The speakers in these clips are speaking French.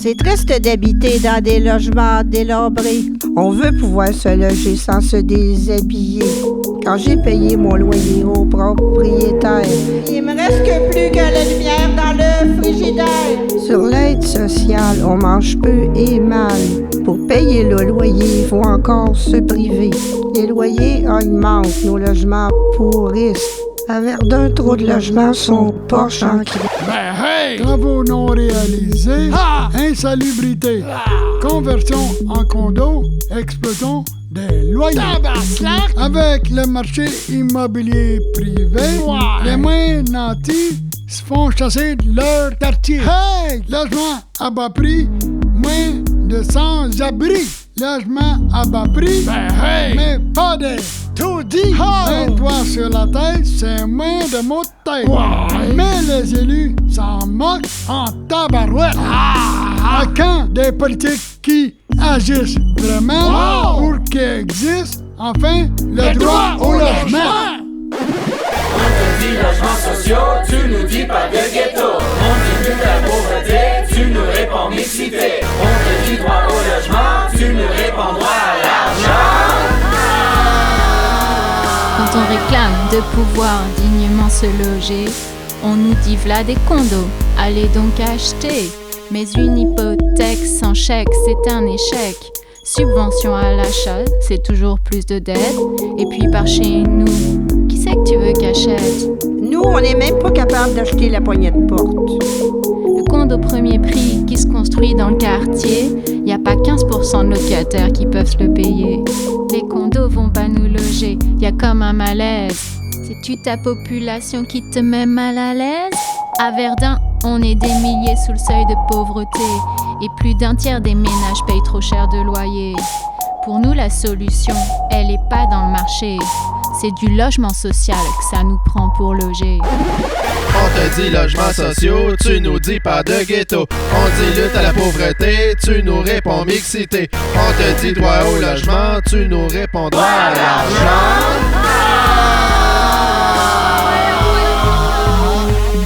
C'est triste d'habiter dans des logements délabrés. On veut pouvoir se loger sans se déshabiller. Quand j'ai payé mon loyer au propriétaire, il me reste que plus que la lumière dans le frigidaire. Sur l'aide sociale, on mange peu et mal. Pour payer le loyer, il faut encore se priver. Les loyers augmentent, nos logements pourrissent. À Verdun, trop de logements sont poches en crise. Ben hey! Travaux non réalisés, insalubrité, conversion en condo, explosons des loyers. Avec le marché immobilier privé, les moins nantis se font chasser de leur quartier. Hey! Logement à bas prix, moins de sans-abri. Logement à bas prix, mais pas des tout dit. Un toit sur la tête, c'est moins de mots de tête. Mais les élus s'en moquent en tabarouette. À quand des politiques qui agissent vraiment pour qu'existe enfin le droit au logement? On te dit logements sociaux, tu nous dis pas de ghetto. On dit lutte à la pauvreté, tu nous réponds mixité. On te dit droit au logement, tu nous réponds droit à l'argent. Quand on réclame de pouvoir dignement se loger, on nous dit v'là des condos, allez donc acheter. Mais une hypothèque sans chèque, c'est un échec. Subvention à l'achat, c'est toujours plus de dettes. Et puis par chez nous, qui c'est que tu veux qu'achète? Nous, on n'est même pas capable d'acheter la poignée de porte. Le condo premier prix qui se construit dans le quartier, y a pas 15% de locataires qui peuvent se le payer. Les condos vont pas nous loger, y a comme un malaise. C'est-tu ta population qui te met mal à l'aise? À Verdun, on est des milliers sous le seuil de pauvreté. Et plus d'un tiers des ménages payent trop cher de loyer. Pour nous, la solution, elle est pas dans le marché. C'est du logement social que ça nous prend pour loger. On te dit logements sociaux, tu nous dis pas de ghetto. On dit lutte à la pauvreté, tu nous réponds mixité. On te dit droit au logement, tu nous réponds droit à l'argent.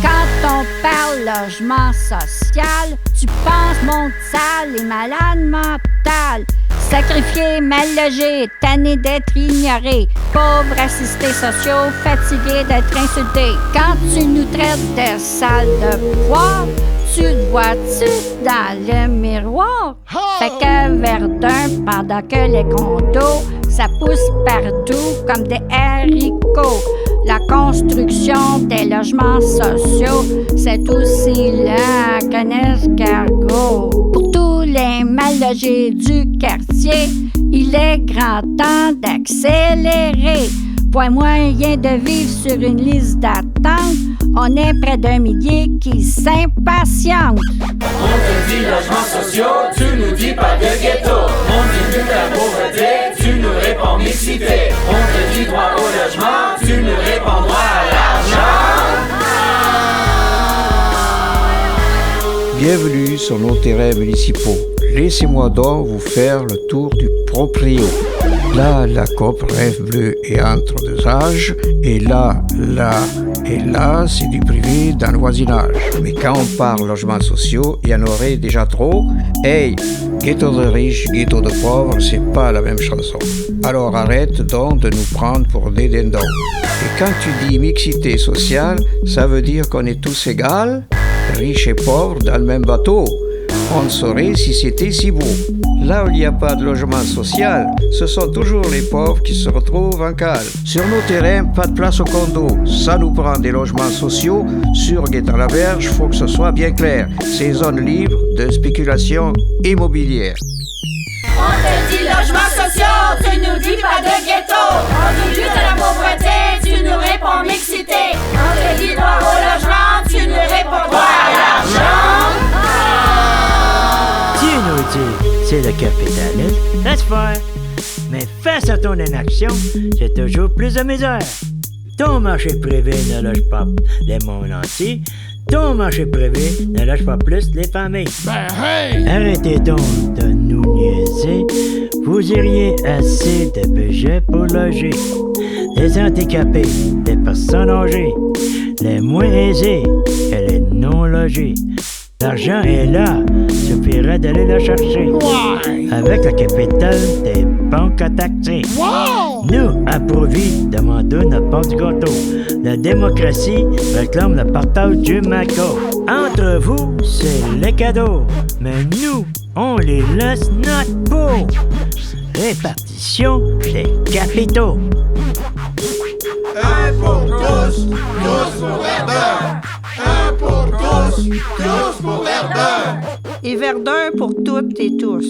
Quand on parle logement social, tu penses monde sale et malade mental. Sacrifiés, mal logés, tannés d'être ignorés, pauvres assistés sociaux, fatigués d'être insultés. Quand tu nous traites de sales de poire, tu te vois-tu dans le miroir? Fait que Verdun, pendant que les condos, ça pousse partout comme des haricots. La construction des logements sociaux, c'est aussi lent qu'un escargot. Pour tous les mal logés du quartier, il est grand temps d'accélérer. Point moyen de vivre sur une liste d'attente, on est près d'1 millier qui s'impatientent. On te dit logements sociaux, tu nous dis pas de ghetto. On dit lutte à la pauvreté, tu nous réponds mixité. On te dit droit au logement, tu nous réponds droit à l'argent. Bienvenue sur nos terrains municipaux. Laissez-moi donc vous faire le tour du proprio. Là, la COP Rêve Bleu est entre deux âges, et là, c'est du privé dans le voisinage. Mais quand on parle logements sociaux, il y en aurait déjà trop. Hey, ghetto de riches, ghetto de pauvres, c'est pas la même chanson. Alors arrête donc de nous prendre pour des dindons. Et quand tu dis mixité sociale, ça veut dire qu'on est tous égaux, riches et pauvres dans le même bateau. On ne saurait si c'était si beau. Là où il n'y a pas de logement social, ce sont toujours les pauvres qui se retrouvent en cale. Sur nos terrains, pas de place au condo. Ça nous prend des logements sociaux. Sur Guet-en-la-Berge, faut que ce soit bien clair. C'est zone libre de spéculation immobilière. On te dit logements sociaux, tu nous dis pas de ghetto. On dit lutte à la pauvreté, tu nous réponds mixité. On te dit droit au logement, tu nous réponds droit à l'argent. Tu nous dis, c'est le capitalisme, laisse faire. Mais face à ton inaction, c'est toujours plus de misère. Ton marché privé ne loge pas les mondes entiers. Ton marché privé ne loge pas plus les familles. Arrêtez donc de nous niaiser. Vous iriez assez de budget pour loger les handicapés, les personnes âgées, les moins aisés et les non logés. L'argent est là. Suffirait d'aller le chercher. Ouais. Avec le capital des banques à taxer. Wow! Nous, approuvés, demandons notre part du gâteau. La démocratie réclame le partage du maco. Entre vous, c'est les cadeaux. Mais nous, on les laisse notre peau. Répartition des capitaux. Un pour tous, tous pour Verdun. Un pour tous, tous pour Verdun. Et Verdun pour toutes et tous.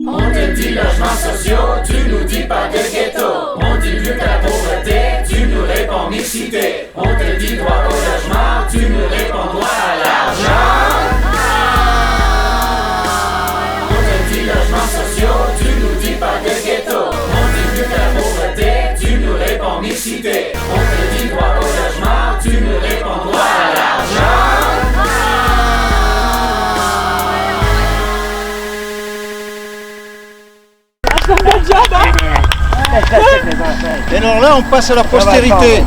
On te dit logements sociaux, tu nous dis pas de ghetto. On dit lutte à la pauvreté, tu nous réponds mixité. On te dit droit au logement, tu nous réponds droit à l'argent. On te dit logements sociaux, tu nous dis pas de ghetto. On dit lutte à la pauvreté, tu nous réponds mixité. On te dit droit au logement, tu nous réponds droit à l'argent. Et alors là, on passe à la postérité.